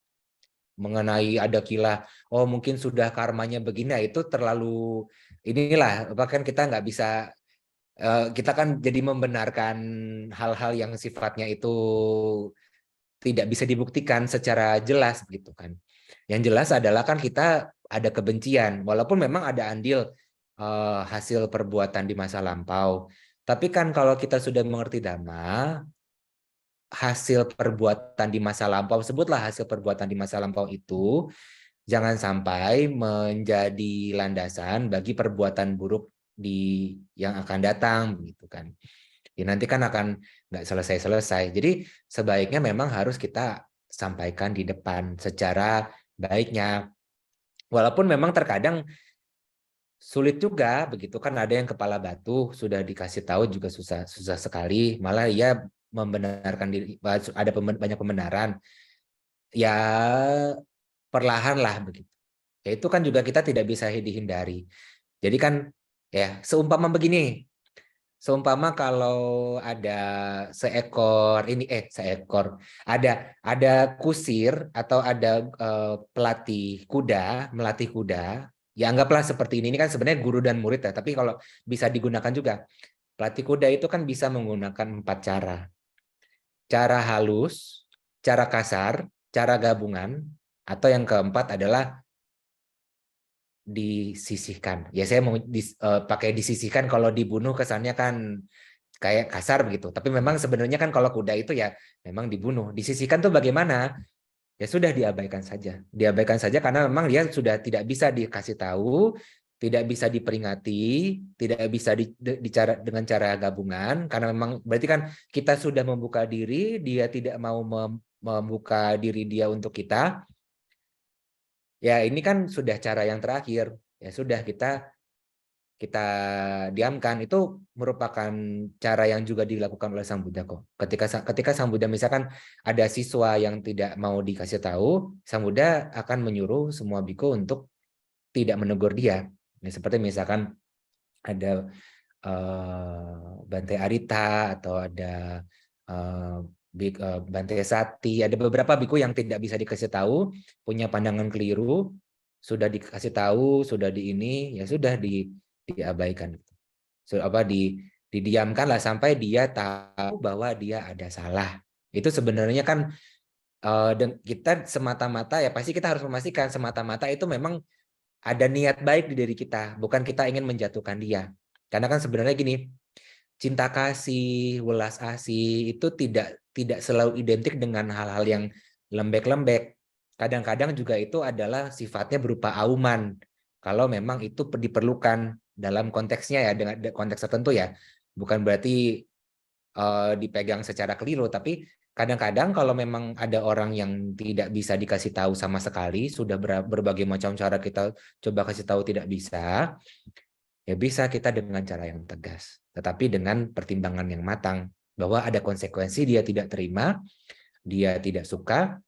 Mengenai ada kilah, oh mungkin sudah karmanya begini, itu terlalu inilah, bahkan kita nggak bisa, kita kan jadi membenarkan hal-hal yang sifatnya itu tidak bisa dibuktikan secara jelas gitu kan. Yang jelas adalah kan kita ada kebencian, walaupun memang ada andil hasil perbuatan di masa lampau. Tapi kan kalau kita sudah mengerti Dhamma, hasil perbuatan di masa lampau, sebutlah hasil perbuatan di masa lampau itu, jangan sampai menjadi landasan bagi perbuatan buruk yang akan datang, begitu kan. Ya, nanti kan akan nggak selesai-selesai. Jadi sebaiknya memang harus kita sampaikan di depan secara baiknya. Walaupun memang terkadang sulit juga begitu kan, ada yang kepala batu sudah dikasih tahu juga susah sekali, malah ia membenarkan diri, ada banyak pembenaran. Ya perlahan lah begitu. Ya itu kan juga kita tidak bisa dihindari. Jadi kan ya seumpama begini. Seumpama kalau ada ada kusir atau ada pelatih kuda melatih kuda, Ya anggaplah seperti ini kan sebenarnya guru dan murid ya, tapi kalau bisa digunakan juga. Pelatih kuda itu kan bisa menggunakan 4 cara. Cara halus, cara kasar, cara gabungan, atau yang keempat adalah disisihkan. Ya saya mau pakai disisihkan, kalau dibunuh kesannya kan kayak kasar begitu. Tapi memang sebenarnya kan kalau kuda itu ya memang dibunuh. Disisihkan tuh bagaimana? Ya sudah diabaikan saja. Diabaikan saja karena memang dia sudah tidak bisa dikasih tahu, tidak bisa diperingati, tidak bisa dengan cara gabungan, karena memang berarti kan kita sudah membuka diri, dia tidak mau membuka diri dia untuk kita. Ya ini kan sudah cara yang terakhir. Ya sudah kita diamkan. Itu merupakan cara yang juga dilakukan oleh Sang Buddha kok. Ketika Sang Buddha misalkan ada siswa yang tidak mau dikasih tahu, Sang Buddha akan menyuruh semua biku untuk tidak menegur dia. Nah, seperti misalkan ada Bante Arita atau ada Bante Sati, ada beberapa biku yang tidak bisa dikasih tahu, punya pandangan keliru, sudah dikasih tahu, sudah ya sudah diabaikan, didiamkan lah sampai dia tahu bahwa dia ada salah. Itu sebenarnya kan kita semata-mata ya pasti kita harus memastikan semata-mata itu memang ada niat baik di diri kita, bukan kita ingin menjatuhkan dia. Karena kan sebenarnya gini, cinta kasih, welas asih itu tidak selalu identik dengan hal-hal yang lembek-lembek. Kadang-kadang juga itu adalah sifatnya berupa auman. Kalau memang itu diperlukan dalam konteksnya ya, dengan konteks tertentu ya. Bukan berarti dipegang secara keliru, tapi kadang-kadang kalau memang ada orang yang tidak bisa dikasih tahu sama sekali, sudah berbagai macam cara kita coba kasih tahu tidak bisa, ya bisa kita dengan cara yang tegas, tetapi dengan pertimbangan yang matang, bahwa ada konsekuensi dia tidak terima, dia tidak suka,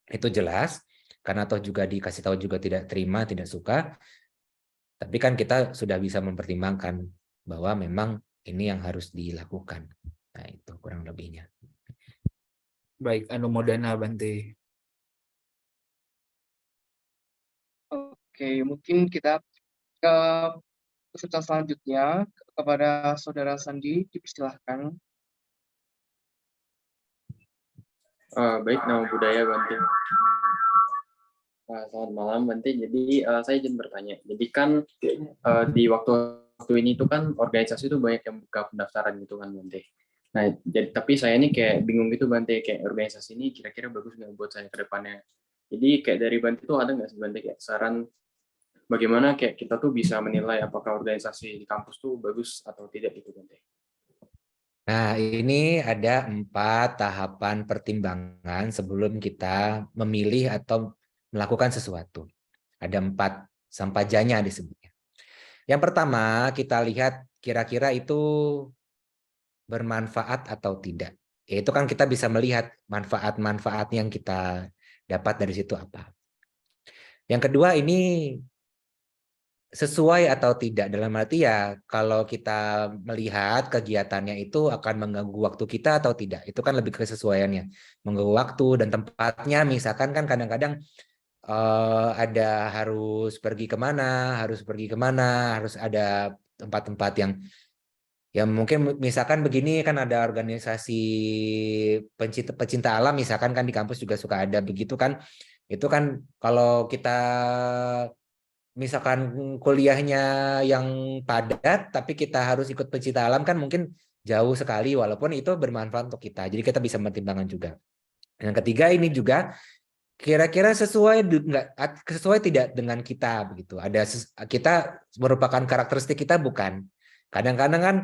itu jelas, karena toh juga dikasih tahu juga tidak terima, tidak suka, tapi kan kita sudah bisa mempertimbangkan bahwa memang ini yang harus dilakukan. Nah itu kurang lebihnya. Baik, Anumodana Bante. Oke, mungkin kita ke peserta selanjutnya, kepada Saudara Sandi, dipersilahkan. Baik, nama budaya Bante. Selamat malam Bante. Jadi saya izin bertanya. Jadi kan di waktu ini tuh kan organisasi tuh banyak yang buka pendaftaran gitu kan Bante. Nah, tapi saya ini kayak bingung gitu Bante, kayak organisasi ini kira-kira bagus nggak buat saya ke depannya. Jadi kayak dari Bante tuh ada nggak sih Bante kayak saran bagaimana kayak kita tuh bisa menilai apakah organisasi di kampus tuh bagus atau tidak gitu Bante. Nah, ini ada 4 tahapan pertimbangan sebelum kita memilih atau melakukan sesuatu. Ada 4 sampajanya disebutnya. Yang pertama, kita lihat kira-kira itu bermanfaat atau tidak. Yaitu kan kita bisa melihat manfaat-manfaat yang kita dapat dari situ apa. Yang kedua, ini sesuai atau tidak, dalam arti ya kalau kita melihat kegiatannya itu akan mengganggu waktu kita atau tidak, itu kan lebih ke kesesuaiannya, mengganggu waktu dan tempatnya. Misalkan kan kadang-kadang ada harus pergi kemana, harus ada tempat-tempat yang mungkin misalkan begini kan, ada organisasi pecinta alam misalkan kan di kampus juga suka ada begitu kan. Itu kan kalau kita misalkan kuliahnya yang padat, tapi kita harus ikut pecinta alam kan mungkin jauh sekali, walaupun itu bermanfaat untuk kita. Jadi kita bisa mempertimbangkan juga. Yang ketiga ini juga kira-kira sesuai tidak dengan kita begitu. Kita merupakan karakteristik kita bukan. Kadang-kadang kan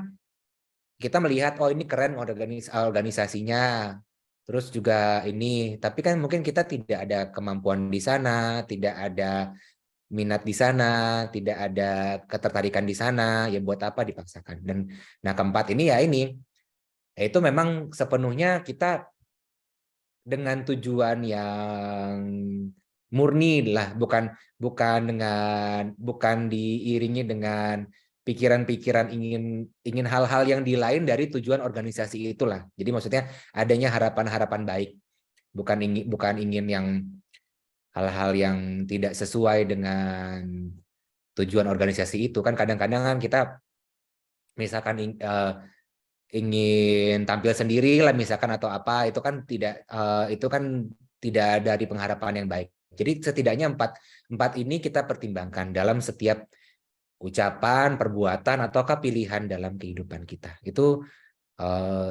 kita melihat oh ini keren organisasinya. Terus juga ini, tapi kan mungkin kita tidak ada kemampuan di sana, tidak ada minat di sana, tidak ada ketertarikan di sana, ya buat apa dipaksakan. Dan nah keempat ini yaitu memang sepenuhnya kita dengan tujuan yang murni lah, bukan diiringi dengan pikiran-pikiran ingin hal-hal yang di lain dari tujuan organisasi itulah. Jadi maksudnya adanya harapan-harapan baik, bukan ingin yang hal-hal yang tidak sesuai dengan tujuan organisasi itu. Kan kadang-kadang kan kita misalkan ingin tampil sendiri lah misalkan atau apa, itu kan tidak dari pengharapan yang baik. Jadi setidaknya empat ini kita pertimbangkan dalam setiap ucapan, perbuatan, ataukah pilihan dalam kehidupan kita. Itu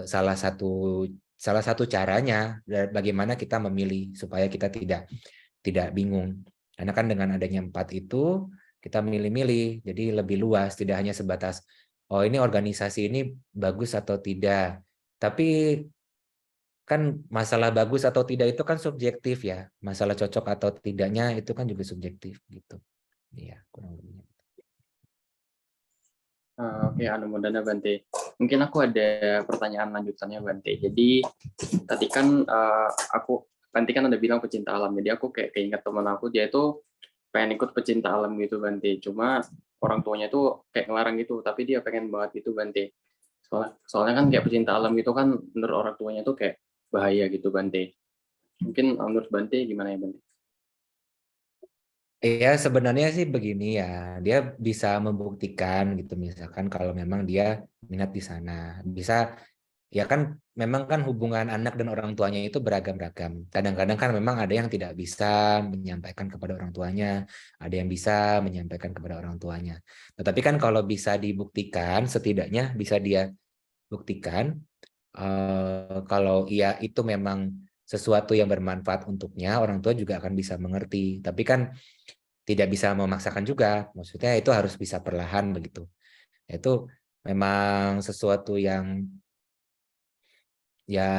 salah satu caranya bagaimana kita memilih supaya kita tidak bingung. Karena kan dengan adanya 4 itu kita milih-milih, jadi lebih luas, tidak hanya sebatas oh ini organisasi ini bagus atau tidak. Tapi kan masalah bagus atau tidak itu kan subjektif ya. Masalah cocok atau tidaknya itu kan juga subjektif gitu. Iya, kurang lebihnya. Oke, Anumodana Bante. Mungkin aku ada pertanyaan lanjutannya Bante. Jadi tadi kan Bante kan ada bilang pecinta alam. Jadi aku kayak keinget teman aku, dia itu pengen ikut pecinta alam gitu Bante. Cuma orang tuanya tuh kayak ngelarang gitu, tapi dia pengen banget gitu Bante. Soalnya kan kayak pecinta alam gitu kan menurut orang tuanya tuh kayak bahaya gitu Bante. Mungkin menurut Bante gimana ya Bante? Ya sebenarnya sih begini ya, dia bisa membuktikan gitu misalkan kalau memang dia minat di sana. Bisa ya kan memang kan hubungan anak dan orang tuanya itu beragam-ragam. Kadang-kadang kan memang ada yang tidak bisa menyampaikan kepada orang tuanya, ada yang bisa menyampaikan kepada orang tuanya. Tetapi kan kalau bisa dibuktikan, setidaknya bisa dia buktikan kalau ia itu memang sesuatu yang bermanfaat untuknya, orang tua juga akan bisa mengerti. Tapi kan tidak bisa memaksakan juga, maksudnya itu harus bisa perlahan begitu. Itu memang sesuatu yang ya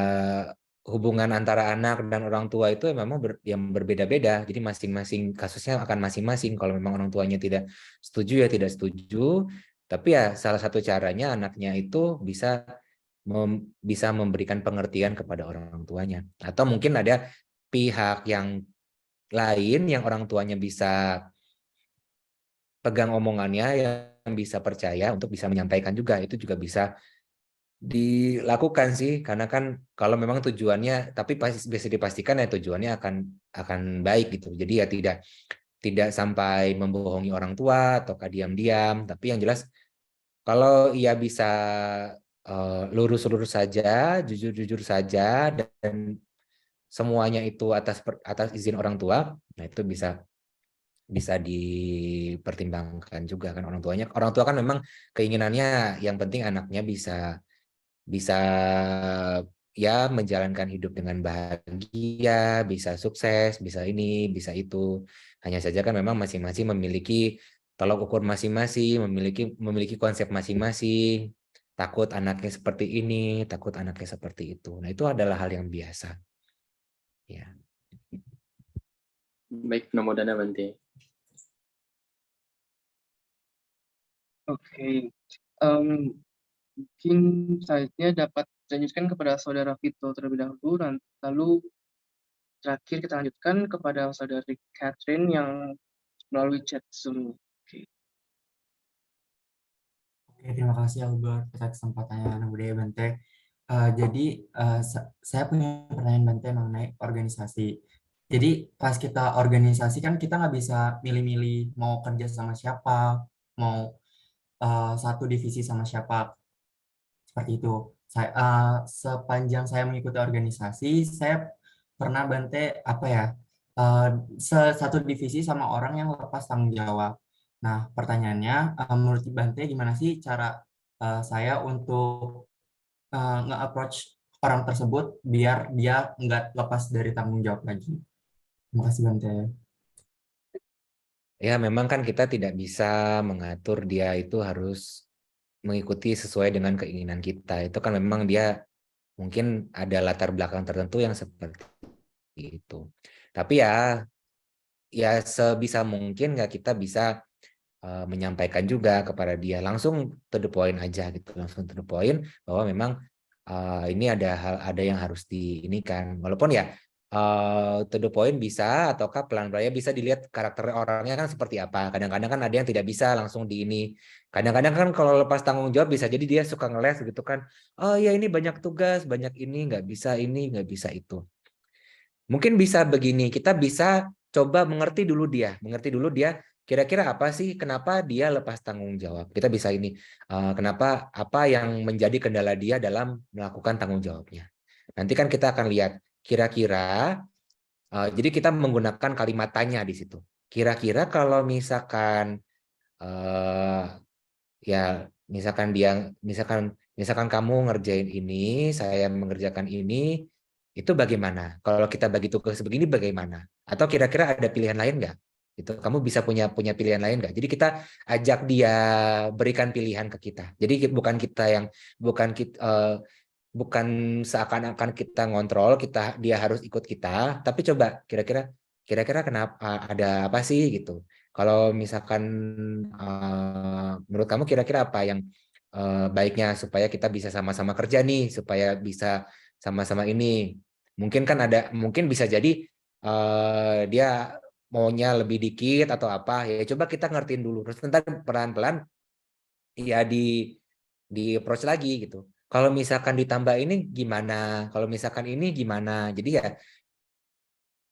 hubungan antara anak dan orang tua itu memang yang berbeda-beda. Jadi masing-masing kasusnya akan masing-masing. Kalau memang orang tuanya tidak setuju ya tidak setuju. Tapi ya salah satu caranya anaknya itu bisa memberikan pengertian kepada orang tuanya. Atau mungkin ada pihak yang lain yang orang tuanya bisa pegang omongannya, yang bisa percaya untuk bisa menyampaikan juga. Itu juga bisa dilakukan sih, karena kan kalau memang tujuannya, tapi bisa dipastikan ya tujuannya akan baik gitu. Jadi ya tidak sampai membohongi orang tua atau diam-diam, tapi yang jelas kalau ia bisa lurus-lurus saja, jujur-jujur saja, dan semuanya itu atas izin orang tua, nah itu bisa dipertimbangkan juga kan orang tuanya. Orang tua kan memang keinginannya yang penting anaknya bisa ya menjalankan hidup dengan bahagia, bisa sukses, bisa ini, bisa itu. Hanya saja kan memang masing-masing memiliki tolak ukur masing-masing, memiliki konsep masing-masing. Takut anaknya seperti ini, takut anaknya seperti itu. Nah, itu adalah hal yang biasa. Ya. Baik, Anumodana Bante. Oke. Mungkin selanjutnya dapat dilanjutkan kepada Saudara Vito terlebih dahulu, lalu terakhir kita lanjutkan kepada Saudari Catherine yang melalui chat Zoom. Oke. Oke, terima kasih Albert atas kesempatannya Anak Budaya Bante. Jadi saya punya pertanyaan Bante mengenai organisasi. Jadi pas kita organisasi kan kita nggak bisa milih-milih mau kerja sama siapa, mau satu divisi sama siapa, seperti itu. Sepanjang saya mengikuti organisasi, saya pernah Bante satu divisi sama orang yang lepas tanggung jawab. Nah, pertanyaannya, menurut Bante gimana sih cara saya untuk nge-approach orang tersebut biar dia nggak lepas dari tanggung jawab lagi? Terima kasih Bante. Ya, memang kan kita tidak bisa mengatur dia itu harus mengikuti sesuai dengan keinginan kita. Itu kan memang dia mungkin ada latar belakang tertentu yang seperti itu. Tapi ya sebisa mungkin nggak kita bisa menyampaikan juga kepada dia langsung to the point aja gitu, langsung to the point bahwa memang ini ada yang harus diinikan. Walaupun ya to the point bisa, ataukah pelan-pelan bisa dilihat karakter orangnya kan seperti apa. Kadang-kadang kan ada yang tidak bisa langsung diini. Kadang-kadang kan kalau lepas tanggung jawab bisa jadi dia suka ngeles gitu kan. Oh ya ini banyak tugas, banyak ini, nggak bisa ini, nggak bisa itu. Mungkin bisa begini, kita bisa coba mengerti dulu dia kira-kira apa sih kenapa dia lepas tanggung jawab? Kita bisa ini, kenapa, apa yang menjadi kendala dia dalam melakukan tanggung jawabnya. Nanti kan kita akan lihat kira-kira, jadi kita menggunakan kalimat tanya di situ. Kira-kira kalau misalkan ya misalkan kamu ngerjain ini, saya mengerjakan ini, itu bagaimana? Kalau kita bagi tugas begini bagaimana? Atau kira-kira ada pilihan lain nggak? Itu kamu bisa punya pilihan lain nggak? Jadi kita ajak dia berikan pilihan ke kita. Jadi bukan kita yang bukan seakan-akan kita ngontrol, dia harus ikut kita, tapi coba kira-kira kenapa, ada apa sih gitu. Kalau misalkan menurut kamu kira-kira apa yang baiknya supaya kita bisa sama-sama kerja nih, supaya bisa sama-sama ini. Mungkin bisa jadi dia maunya lebih dikit atau apa. Ya coba kita ngertiin dulu. Terus ntar pelan-pelan ya di approach lagi gitu. Kalau misalkan ditambah ini gimana? Kalau misalkan ini gimana? Jadi ya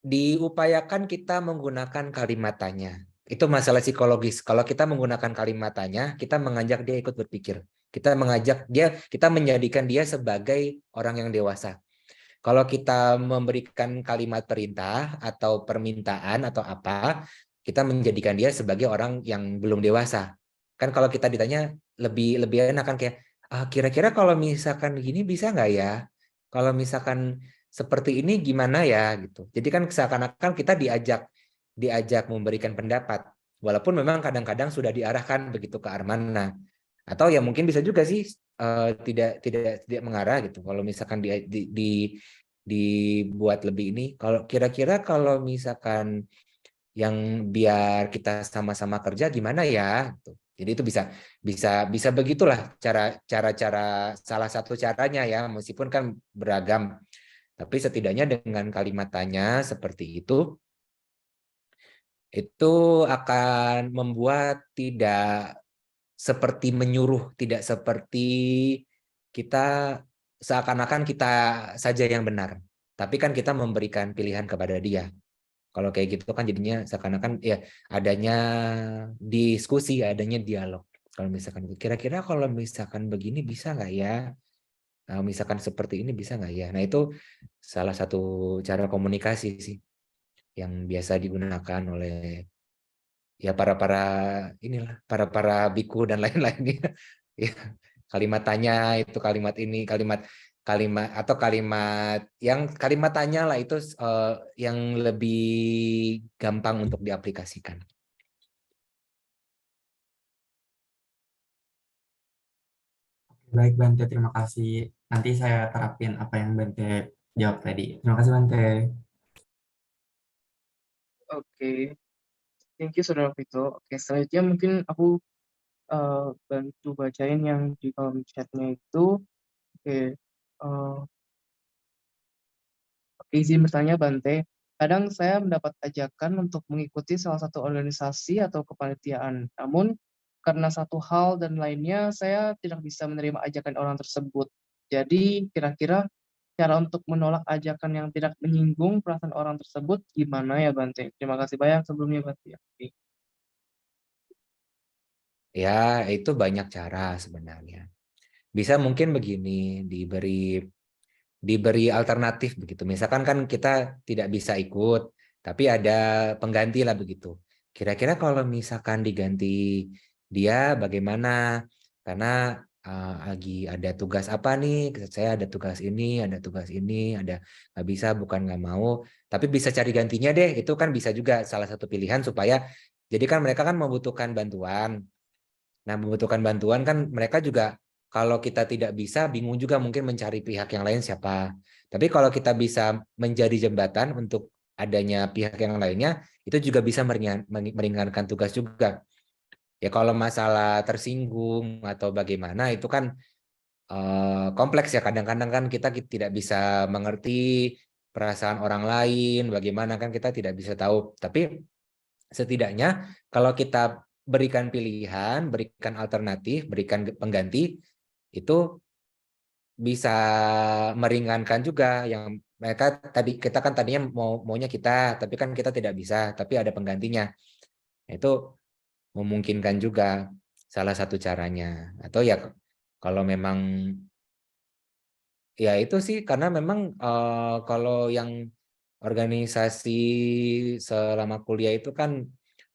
diupayakan kita menggunakan kalimat tanya. Itu masalah psikologis. Kalau kita menggunakan kalimat tanya, kita mengajak dia ikut berpikir. Kita menjadikan dia sebagai orang yang dewasa. Kalau kita memberikan kalimat perintah atau permintaan atau apa, kita menjadikan dia sebagai orang yang belum dewasa. Kan kalau kita ditanya lebih enak kan kayak, kira-kira kalau misalkan gini bisa nggak ya? Kalau misalkan seperti ini gimana ya gitu. Jadi kan seakan-akan kita diajak memberikan pendapat, walaupun memang kadang-kadang sudah diarahkan begitu ke arah mana. Atau ya mungkin bisa juga sih tidak mengarah gitu. Kalau misalkan dibuat lebih ini, kalau kira-kira kalau misalkan yang biar kita sama-sama kerja gimana ya gitu. Jadi itu bisa begitulah cara salah satu caranya ya, meskipun kan beragam. Tapi setidaknya dengan kalimat tanya seperti itu akan membuat tidak seperti menyuruh, tidak seperti kita seakan-akan kita saja yang benar. Tapi kan kita memberikan pilihan kepada dia. Kalau kayak gitu kan jadinya seakan-akan ya adanya diskusi, adanya dialog. Kalau misalkan kira-kira kalau misalkan begini bisa nggak ya? Nah, misalkan seperti ini bisa nggak ya? Nah itu salah satu cara komunikasi sih yang biasa digunakan oleh ya para biku dan lain-lainnya. Ya, kalimat tanya itu kalimat ini kalimat tanya lah itu yang lebih gampang untuk diaplikasikan. Baik Bante, terima kasih. Nanti saya terapin apa yang Bante jawab tadi. Terima kasih Bante. Oke, thank you Saudara Vito. Oke, selanjutnya mungkin aku bantu bacain yang di kolom chatnya itu. Oke, izin bertanya Bante. Kadang saya mendapat ajakan untuk mengikuti salah satu organisasi atau kepanitiaan. Namun karena satu hal dan lainnya saya tidak bisa menerima ajakan orang tersebut. Jadi kira-kira cara untuk menolak ajakan yang tidak menyinggung perasaan orang tersebut gimana ya Bante? Terima kasih banyak sebelumnya Bante. Oke. Ya, itu banyak cara sebenarnya. Bisa mungkin begini, diberi alternatif begitu. Misalkan kan kita tidak bisa ikut, tapi ada pengganti lah begitu. Kira-kira kalau misalkan diganti dia bagaimana? Karena lagi ada tugas apa nih? Saya ada tugas ini, ada nggak bisa, bukan nggak mau, tapi bisa cari gantinya deh. Itu kan bisa juga salah satu pilihan supaya, jadi kan mereka kan membutuhkan bantuan. Nah, membutuhkan bantuan kan mereka juga kalau kita tidak bisa bingung juga mungkin mencari pihak yang lain siapa. Tapi kalau kita bisa menjadi jembatan untuk adanya pihak yang lainnya, itu juga bisa meringankan tugas juga. Ya kalau masalah tersinggung atau bagaimana itu kan kompleks ya, kadang-kadang kan kita tidak bisa mengerti perasaan orang lain, bagaimana kan kita tidak bisa tahu. Tapi setidaknya kalau kita berikan pilihan, berikan alternatif, berikan pengganti, itu bisa meringankan juga. Yang mereka kita kan tadinya maunya kita, tapi kan kita tidak bisa, tapi ada penggantinya. Itu memungkinkan juga salah satu caranya. Atau ya kalau memang ya itu sih karena memang kalau yang organisasi selama kuliah itu kan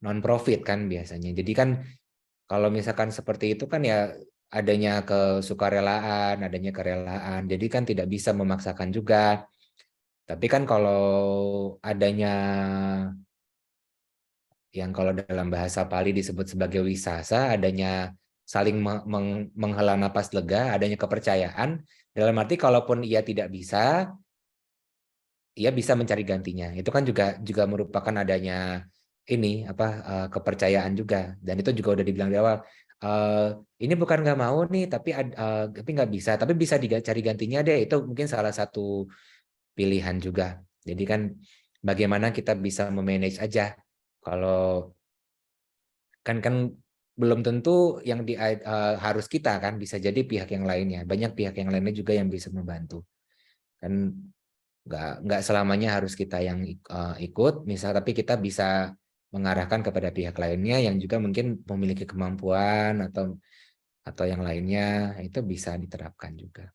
non-profit kan biasanya. Jadi kan kalau misalkan seperti itu kan ya adanya kesukarelaan, adanya kerelaan. Jadi kan tidak bisa memaksakan juga. Tapi kan kalau adanya yang kalau dalam bahasa Pali disebut sebagai wisasa, adanya saling menghela napas lega, adanya kepercayaan, dalam arti kalaupun ia tidak bisa, ia bisa mencari gantinya. Itu kan juga merupakan adanya ini kepercayaan juga. Dan itu juga udah dibilang di awal. Ini bukan nggak mau nih, tapi nggak bisa. Tapi bisa dicari gantinya deh. Itu mungkin salah satu pilihan juga. Jadi kan bagaimana kita bisa memanage aja. Kalau kan belum tentu yang harus kita kan, bisa jadi pihak yang lainnya. Banyak pihak yang lainnya juga yang bisa membantu. Kan nggak selamanya harus kita yang ikut, tapi kita bisa mengarahkan kepada pihak lainnya yang juga mungkin memiliki kemampuan atau yang lainnya, itu bisa diterapkan juga.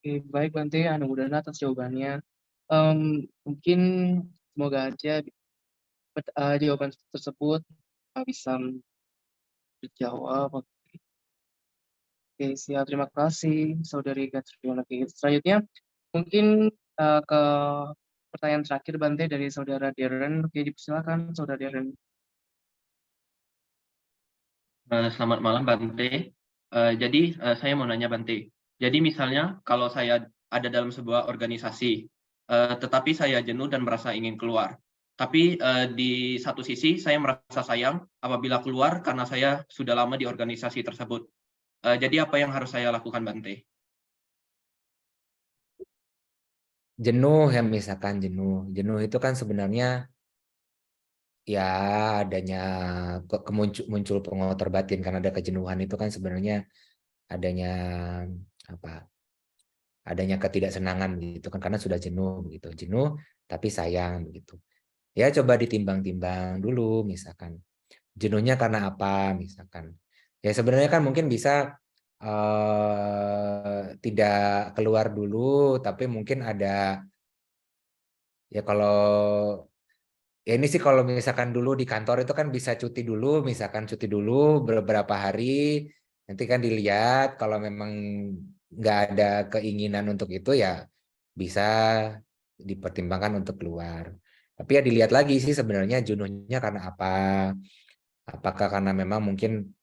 Oke, baik Bante, Anugudana atas jawabannya. Mungkin semoga aja jawaban tersebut bisa dijawab. Oke, siap. Terima kasih, Saudari Katriona. Selanjutnya, mungkin ke pertanyaan terakhir, Bante, dari Saudara Darren. Oke, dipersilakan, Saudara Darren. Selamat malam, Bante. Jadi, saya mau nanya, Bante. Jadi, misalnya, kalau saya ada dalam sebuah organisasi, tetapi saya jenuh dan merasa ingin keluar. Tapi di satu sisi, saya merasa sayang apabila keluar karena saya sudah lama di organisasi tersebut. Jadi, apa yang harus saya lakukan, Bante? Jenuh ya, misalkan jenuh itu kan sebenarnya ya adanya muncul pengotor batin, karena ada kejenuhan itu kan sebenarnya adanya adanya ketidaksenangan gitu kan, karena sudah jenuh tapi sayang begitu. Ya coba ditimbang-timbang dulu, misalkan jenuhnya karena apa, misalkan ya sebenarnya kan mungkin bisa tidak keluar dulu, tapi mungkin ada ya kalau ya ini sih kalau misalkan dulu di kantor itu kan bisa cuti dulu, misalkan cuti dulu beberapa hari, nanti kan dilihat kalau memang nggak ada keinginan untuk itu ya bisa dipertimbangkan untuk keluar. Tapi ya dilihat lagi sih sebenarnya jenuhnya karena apa. Apakah karena memang mungkin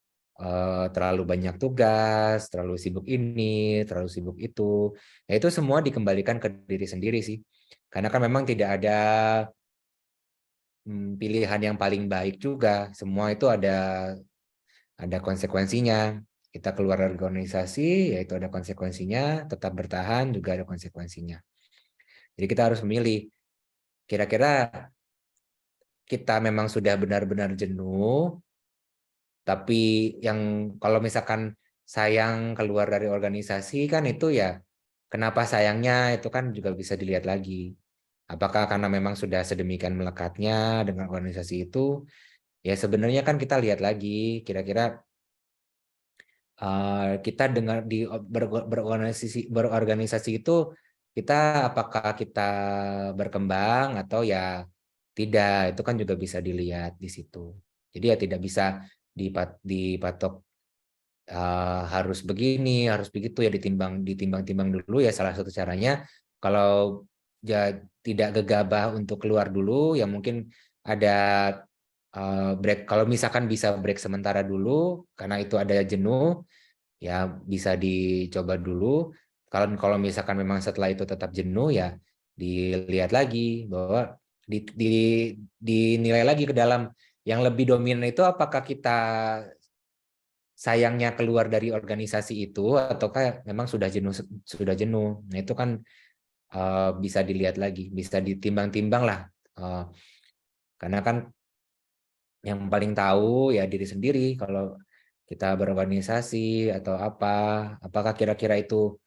terlalu banyak tugas, terlalu sibuk ini, terlalu sibuk itu. Ya itu semua dikembalikan ke diri sendiri sih. Karena kan memang tidak ada pilihan yang paling baik juga. Semua itu ada konsekuensinya. Kita keluar dari organisasi, yaitu ada konsekuensinya. Tetap bertahan juga ada konsekuensinya. Jadi kita harus memilih. Kira-kira kita memang sudah benar-benar jenuh, tapi yang kalau misalkan sayang keluar dari organisasi kan itu ya kenapa sayangnya itu kan juga bisa dilihat lagi. Apakah karena memang sudah sedemikian melekatnya dengan organisasi itu? Ya sebenarnya kan kita lihat lagi kira-kira kita dengar di berorganisasi itu kita apakah kita berkembang atau ya tidak, itu kan juga bisa dilihat di situ. Jadi ya tidak bisa dipatok harus begini, harus begitu ya, ditimbang dulu ya. Salah satu caranya kalau ya tidak gegabah untuk keluar dulu ya mungkin ada break. Kalau misalkan bisa break sementara dulu karena itu ada jenuh ya bisa dicoba dulu. Kalau misalkan memang setelah itu tetap jenuh ya dilihat lagi bahwa dinilai lagi ke dalam yang lebih dominan itu apakah kita sayangnya keluar dari organisasi itu ataukah memang sudah jenuh. Nah itu kan bisa dilihat lagi, bisa ditimbang-timbang lah, karena kan yang paling tahu ya diri sendiri. Kalau kita berorganisasi atau apakah kira-kira itu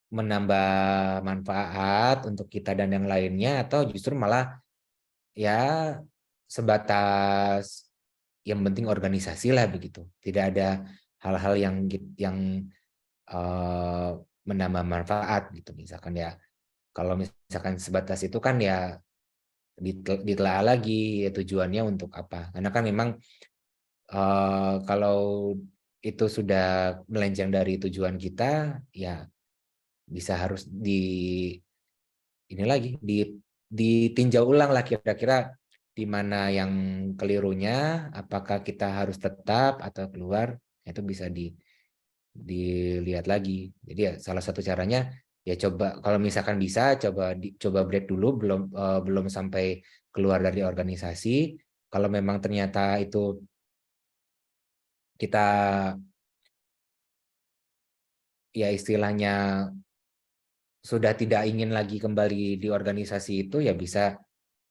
menambah manfaat untuk kita dan yang lainnya atau justru malah ya sebatas yang penting organisasi lah begitu. Tidak ada hal-hal yang menambah manfaat gitu. Misalkan ya, kalau misalkan sebatas itu kan ya ditelaah lagi ya tujuannya untuk apa. Karena kan memang kalau itu sudah melenceng dari tujuan kita, ya bisa harus ditinjau ulang lah kira-kira di mana yang kelirunya, apakah kita harus tetap atau keluar, itu bisa dilihat lagi. Jadi ya salah satu caranya ya coba, kalau misalkan bisa coba break dulu, belum sampai keluar dari organisasi. Kalau memang ternyata itu kita ya istilahnya sudah tidak ingin lagi kembali di organisasi itu, ya bisa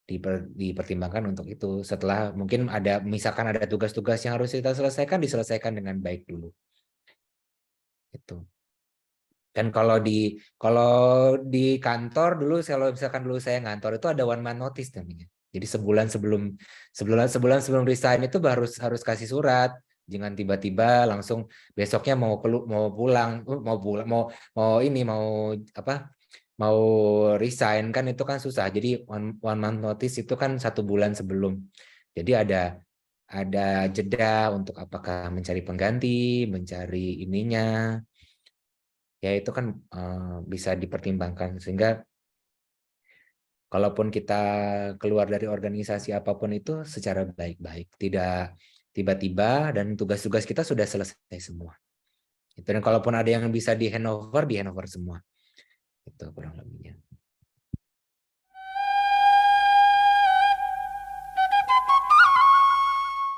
dipertimbangkan untuk itu. Setelah mungkin misalkan ada tugas-tugas yang harus kita selesaikan, diselesaikan dengan baik dulu. Itu. Dan kalau di kantor dulu, kalau misalkan dulu saya ngantor itu ada 1 month notice namanya. Jadi sebulan sebelum resign itu harus kasih surat. Jangan tiba-tiba langsung besoknya mau pulang, mau resign, kan itu kan susah. Jadi 1 month notice itu kan 1 bulan sebelum. Jadi ada jeda untuk apakah mencari pengganti, mencari ininya. Ya itu kan bisa dipertimbangkan, sehingga kalaupun kita keluar dari organisasi apapun itu secara baik-baik, tidak tiba-tiba dan tugas-tugas kita sudah selesai semua. Dan kalaupun ada yang bisa di handover semua. Itu kurang lebihnya.